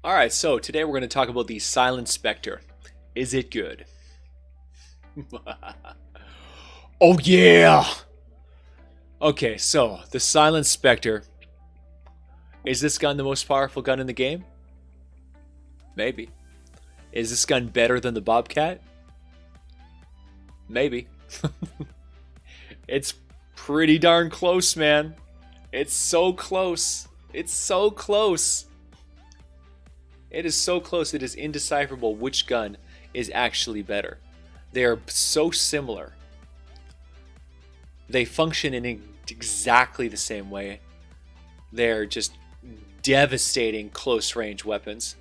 Alright, so today we're going to talk about the Silent Specter. Is it good? Oh yeah! Okay, so the Silent Specter. Is this gun the most powerful gun in the game? Maybe. Is this gun better than the Bobcat? Maybe. It's pretty darn close, man. It's so close. It's so close. It is so close, it is indecipherable which gun is actually better. They are so similar. They function in exactly the same way. They're just devastating close-range weapons.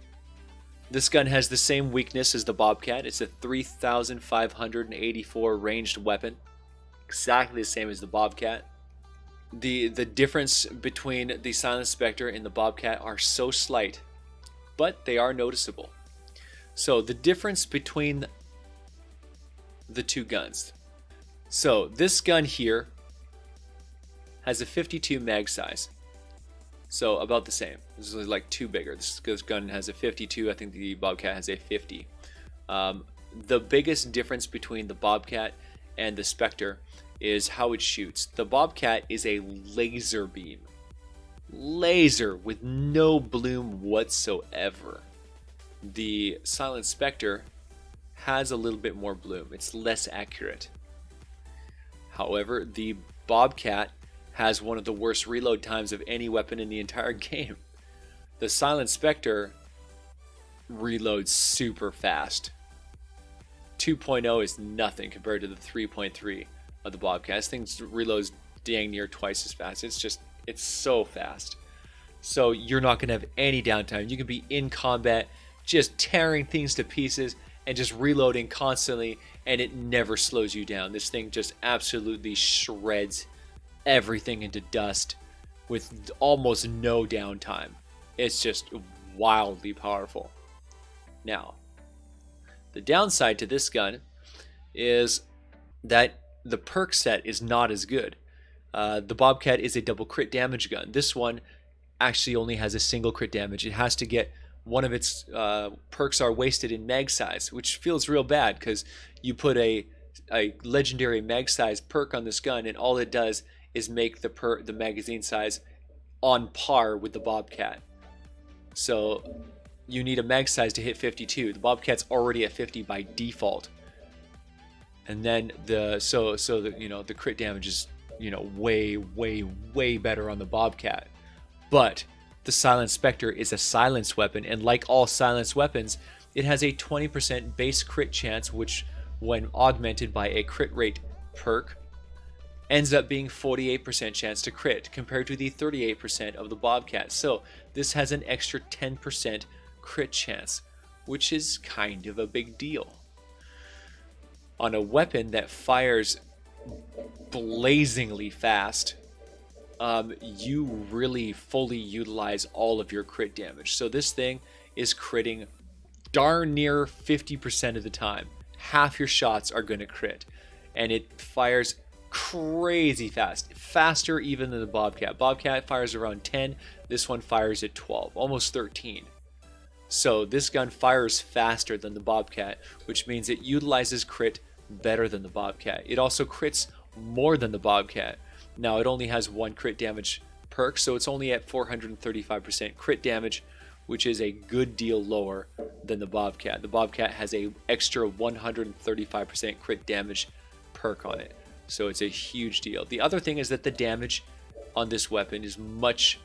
This gun has the same weakness as the Bobcat. It's a 3,584 ranged weapon. Exactly the same as the Bobcat. The difference between the Silent Specter and the Bobcat are so slight, but they are noticeable. So the difference between the two guns. So this gun here has a 52 mag size. So about the same. This is like two bigger. This gun has a 52. I think the Bobcat has a 50. The biggest difference between the Bobcat and the Specter is how it shoots. The Bobcat is a laser beam. Laser with no bloom whatsoever. The Silent Specter has a little bit more bloom. It's less accurate. However, the Bobcat has one of the worst reload times of any weapon in the entire game. The Silent Specter reloads super fast. 2.0 is nothing compared to the 3.3 of the Bobcat. This thing reloads dang near twice as fast. It's so fast. So you're not going to have any downtime. You can be in combat just tearing things to pieces and just reloading constantly, and it never slows you down. This thing just absolutely shreds everything into dust with almost no downtime. It's just wildly powerful. Now, the downside to this gun is that the perk set is not as good. The Bobcat is a double crit damage gun. This one actually only has a single crit damage. It has to get one of its perks are wasted in mag size, which feels real bad because you put a legendary mag size perk on this gun, and all it does is make the magazine size on par with the Bobcat. So you need a mag size to hit 52. The Bobcat's already at 50 by default, and then the crit damage is way better on the Bobcat. But the Silent Specter is a silence weapon, and like all silence weapons, it has a 20% base crit chance, which when augmented by a crit rate perk ends up being 48% chance to crit compared to the 38% of the Bobcat. So this has an extra 10% crit chance, which is kind of a big deal. On a weapon that fires blazingly fast, you really fully utilize all of your crit damage. So this thing is critting darn near 50% of the time. Half your shots are going to crit, and it fires crazy fast, faster even than the Bobcat. Bobcat fires around 10, this one fires at 12, almost 13. So this gun fires faster than the Bobcat, which means it utilizes crit better than the Bobcat. It also crits more than the Bobcat. Now it only has one crit damage perk, so it's only at 435% crit damage, which is a good deal lower than the Bobcat. The Bobcat has a extra 135% crit damage perk on it, so it's a huge deal. The other thing is that the damage on this weapon is much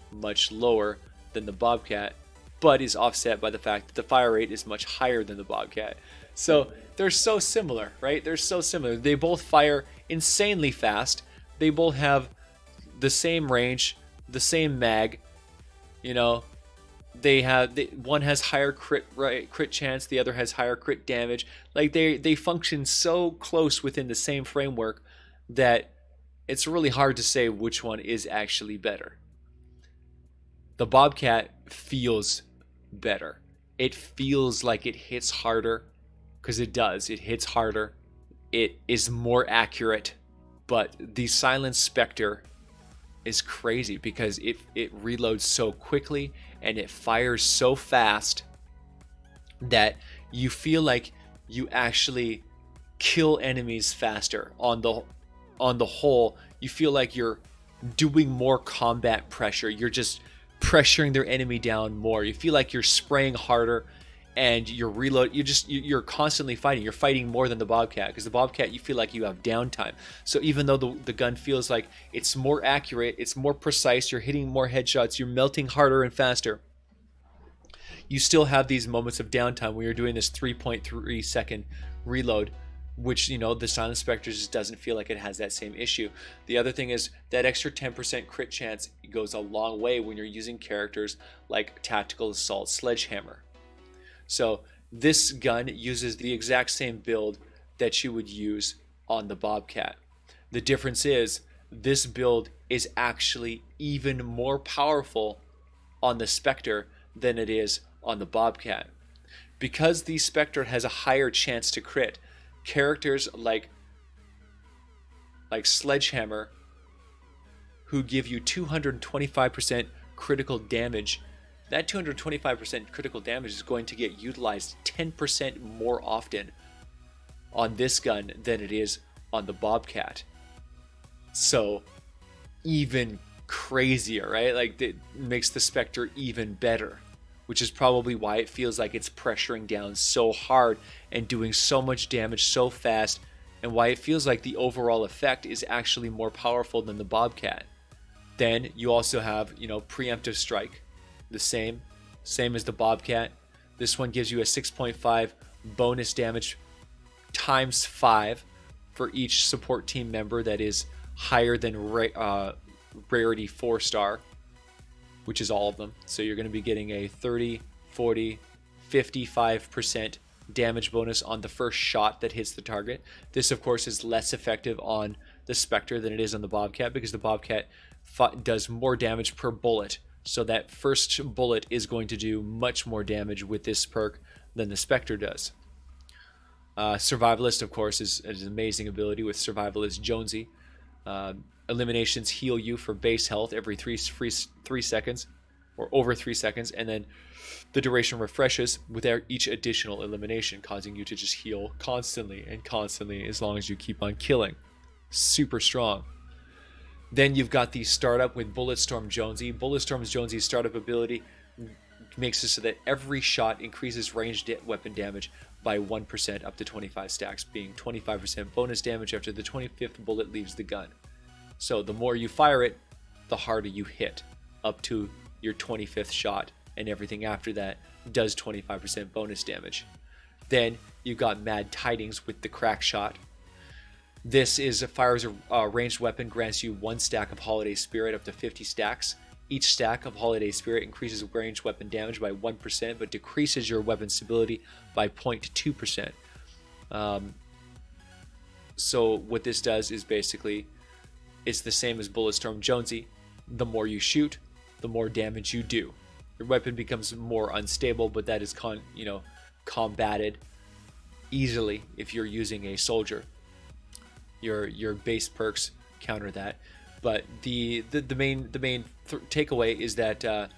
lower than the Bobcat, but is offset by the fact that the fire rate is much higher than the Bobcat. So they're so similar, right? They're so similar. They both fire insanely fast. They both have the same range, the same mag. One has higher crit chance, the other has higher crit damage. Like they function so close within the same framework that it's really hard to say which one is actually better. The Bobcat feels better. It feels like it hits harder, because it does. It hits harder. It is more accurate. But the Silent Specter is crazy because it reloads so quickly and it fires so fast that you feel like you actually kill enemies faster. On the whole, you feel like you're doing more combat pressure. You're just pressuring their enemy down more. You feel like you're spraying harder, and you're reload. You're constantly fighting. You're fighting more than the Bobcat, because the Bobcat, you feel like you have downtime. So even though the gun feels like it's more accurate, it's more precise, you're hitting more headshots, you're melting harder and faster, you still have these moments of downtime where you're doing this 3.3 second reload, which, the Silent Spectre just doesn't feel like it has that same issue. The other thing is that extra 10% crit chance goes a long way when you're using characters like Tactical Assault Sledgehammer. So this gun uses the exact same build that you would use on the Bobcat. The difference is this build is actually even more powerful on the Spectre than it is on the Bobcat. Because the Spectre has a higher chance to crit, characters like Sledgehammer, who give you 225% critical damage, that 225% critical damage is going to get utilized 10% more often on this gun than it is on the Bobcat. So even crazier, right? Like, it makes the Spectre even better, which is probably why it feels like it's pressuring down so hard and doing so much damage so fast, and why it feels like the overall effect is actually more powerful than the Bobcat. Then you also have, preemptive strike, the same as the Bobcat. This one gives you a 6.5 bonus damage times 5 for each support team member that is higher than rarity 4-star, which is all of them. So you're going to be getting a 30, 40, 55% damage bonus on the first shot that hits the target. This, of course, is less effective on the Spectre than it is on the Bobcat, because the Bobcat does more damage per bullet. So that first bullet is going to do much more damage with this perk than the Spectre does. Survivalist, of course, is an amazing ability with Survivalist Jonesy. Eliminations heal you for base health every 3 seconds, or over 3 seconds, and then the duration refreshes with each additional elimination, causing you to just heal constantly and constantly as long as you keep on killing. Super strong. Then you've got the startup with Bulletstorm Jonesy. Bulletstorm Jonesy's startup ability makes it so that every shot increases ranged weapon damage by 1% up to 25 stacks, being 25% bonus damage after the 25th bullet leaves the gun. So the more you fire it, the harder you hit, up to your 25th shot, and everything after that does 25% bonus damage. Then you've got Mad Tidings with the crack shot. This fires a ranged weapon, grants you 1 stack of Holiday Spirit up to 50 stacks. Each stack of Holiday Spirit increases ranged weapon damage by 1%, but decreases your weapon stability by 0.2%. So what this does is basically, it's the same as Bulletstorm Jonesy. The more you shoot, the more damage you do. Your weapon becomes more unstable, but that is combated easily if you're using a soldier. Your base perks counter that, but the main takeaway is that the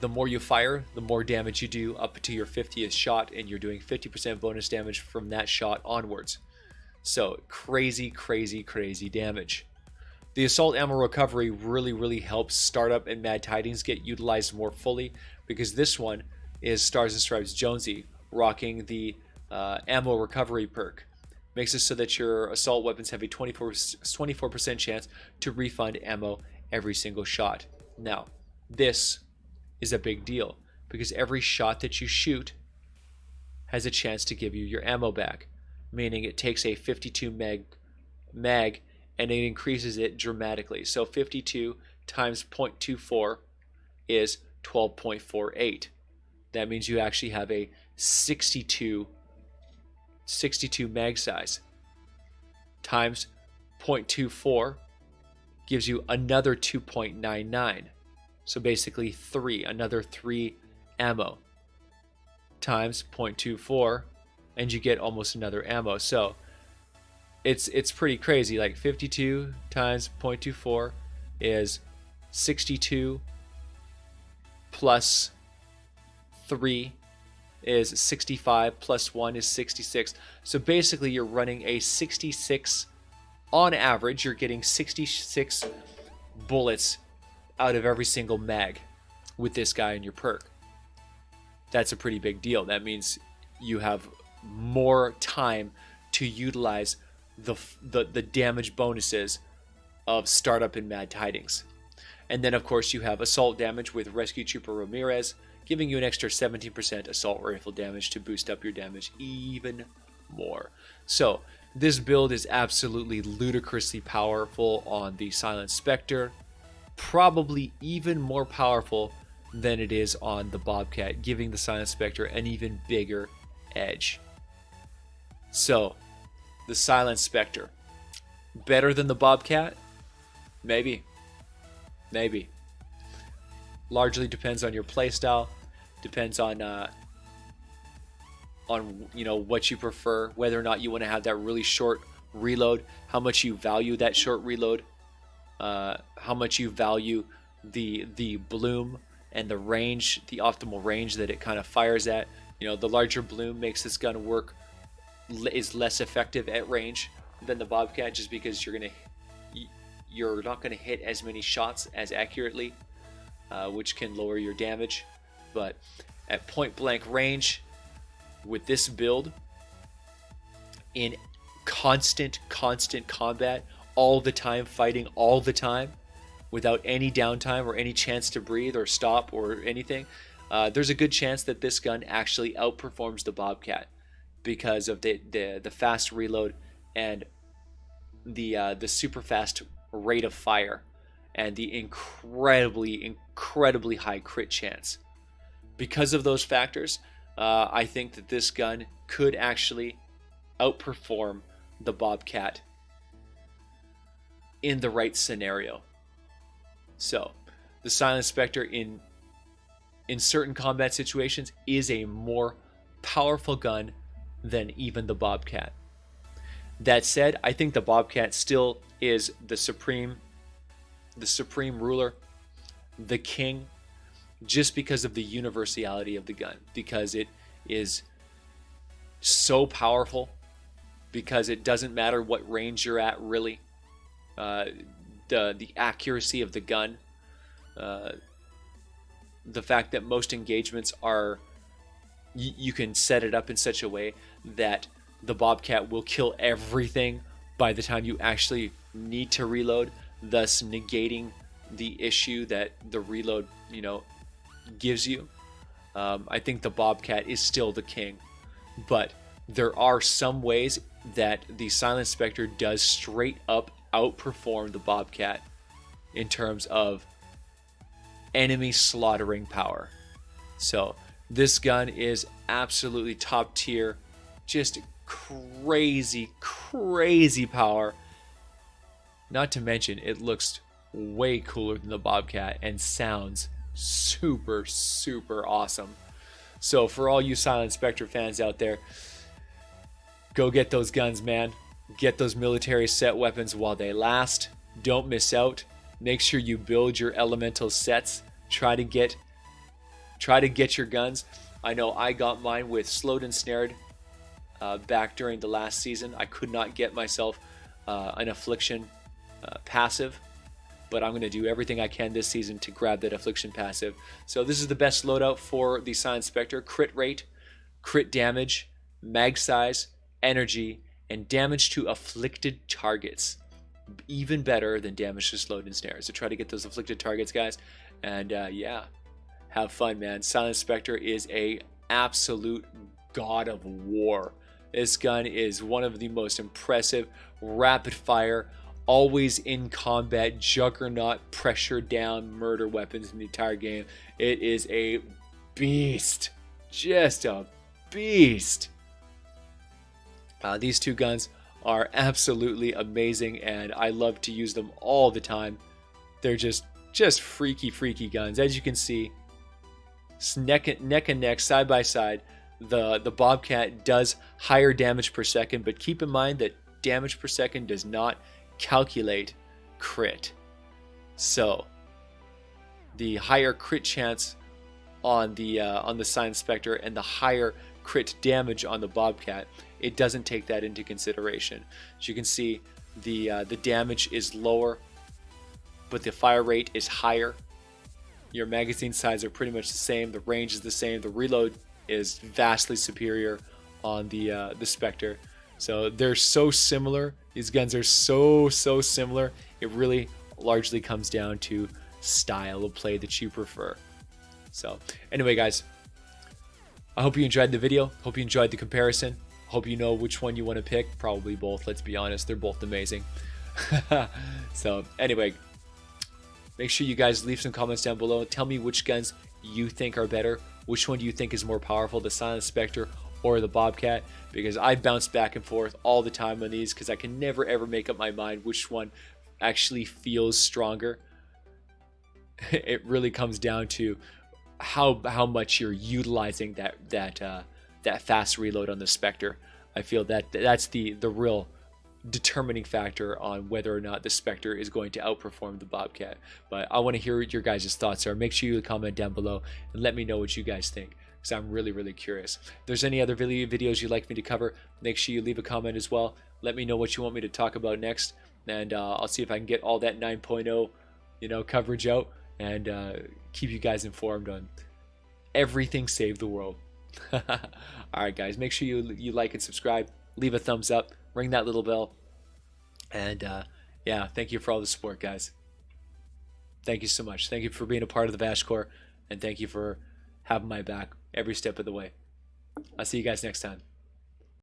more you fire, the more damage you do up to your 50th shot, and you're doing 50% bonus damage from that shot onwards. So crazy damage. The assault ammo recovery really helps Startup and Mad Tidings get utilized more fully, because this one is Stars and Stripes Jonesy rocking the ammo recovery perk. Makes it so that your assault weapons have a 24% chance to refund ammo every single shot. Now, this is a big deal, because every shot that you shoot has a chance to give you your ammo back, meaning it takes a 52 mag and it increases it dramatically. So 52 times 0.24 is 12.48. That means you actually have a 62 mag size times 0.24 gives you another 2.99. So basically another 3 ammo times 0.24, and you get almost another ammo. So it's pretty crazy. Like 52 times 0.24 is 62 plus 3 is 65 plus 1 is 66. So basically you're running a 66, on average you're getting 66 bullets out of every single mag with this guy in your perk. That's a pretty big deal. That means you have more time to utilize the damage bonuses of Startup and Mad Tidings. And then of course you have assault damage with Rescue Trooper Ramirez, giving you an extra 17% assault rifle damage to boost up your damage even more. So this build is absolutely ludicrously powerful on the Silent Specter, probably even more powerful than it is on the Bobcat, giving the Silent Specter an even bigger edge. So the Silent Specter, better than the Bobcat? Maybe. Largely depends on your playstyle, depends on what you prefer, whether or not you want to have that really short reload, how much you value that short reload, how much you value the bloom and the range, the optimal range that it kind of fires at. The larger bloom makes this gun is less effective at range than the Bobcat, just because you're not going to hit as many shots as accurately, which can lower your damage. But at point blank range, with this build, in constant combat, all the time, fighting all the time, without any downtime or any chance to breathe or stop or anything, there's a good chance that this gun actually outperforms the Bobcat because of the fast reload and the super fast rate of fire and the incredibly high crit chance. Because of those factors, I think that this gun could actually outperform the Bobcat in the right scenario. So the Silent Specter in certain combat situations is a more powerful gun than even the Bobcat. That said, I think the Bobcat still is the supreme ruler, the king, just because of the universality of the gun, because it is so powerful, because it doesn't matter what range you're at, really. The accuracy of the gun, the fact that most engagements are, you can set it up in such a way that the Bobcat will kill everything by the time you actually need to reload, thus negating the issue that the reload gives you. I think the Bobcat is still the king, but there are some ways that the Silent Specter does straight up outperform the Bobcat in terms of enemy slaughtering power. So this gun is absolutely top tier, just crazy power. Not to mention, it looks way cooler than the Bobcat and sounds super awesome. So for all you Silent Specter fans out there, go get those guns, man. Get those military set weapons while they last. Don't miss out. Make sure you build your elemental sets. Try to get your guns. I know I got mine with Slowed and Snared back during the last season. I could not get myself an Affliction passive, but I'm going to do everything I can this season to grab that Affliction passive. So this is the best loadout for the Silent Specter. Crit rate, crit damage, mag size, energy, and damage to afflicted targets. Even better than damage to Slowed and Snared. So try to get those afflicted targets, guys. And yeah, have fun, man. Silent Specter is a absolute god of war. This gun is one of the most impressive, rapid fire, always in combat, juggernaut, pressure down murder weapons in the entire game. It is a beast. Just a beast. These two guns are absolutely amazing, and I love to use them all the time. They're just freaky guns. As you can see, neck and neck, side by side. The Bobcat does higher damage per second, but keep in mind that damage per second does not calculate crit. So the higher crit chance on the Silent Specter and the higher crit damage on the Bobcat, it doesn't take that into consideration. As you can see, the damage is lower, but the fire rate is higher. Your magazine size are pretty much the same. The range is the same. The reload is vastly superior on the Specter. So they're so similar. These guns are so similar. It really largely comes down to style of play that you prefer. So anyway, guys, I hope you enjoyed the video. Hope you enjoyed the comparison. Hope you know which one you want to pick. Probably both, let's be honest. They're both amazing. So anyway, make sure you guys leave some comments down below. Tell me which guns you think are better. Which one do you think is more powerful, the Silent Specter or the Bobcat? Because I bounce back and forth all the time on these because I can never ever make up my mind which one actually feels stronger. It really comes down to how much you're utilizing that fast reload on the Specter. I feel that's the real determining factor on whether or not the Specter is going to outperform the Bobcat. But I want to hear what your guys' thoughts are. Make sure you comment down below and let me know what you guys think, because I'm really curious. If there's any other videos you'd like me to cover, make sure you leave a comment as well. Let me know what you want me to talk about next, and I'll see if I can get all that 9.0 coverage out and keep you guys informed on everything Save the World. Alright guys, make sure you like and subscribe, leave a thumbs up, ring that little bell, and yeah, thank you for all the support, guys. Thank you so much. Thank you for being a part of the VASH Corps, and thank you for having my back every step of the way. I'll see you guys next time.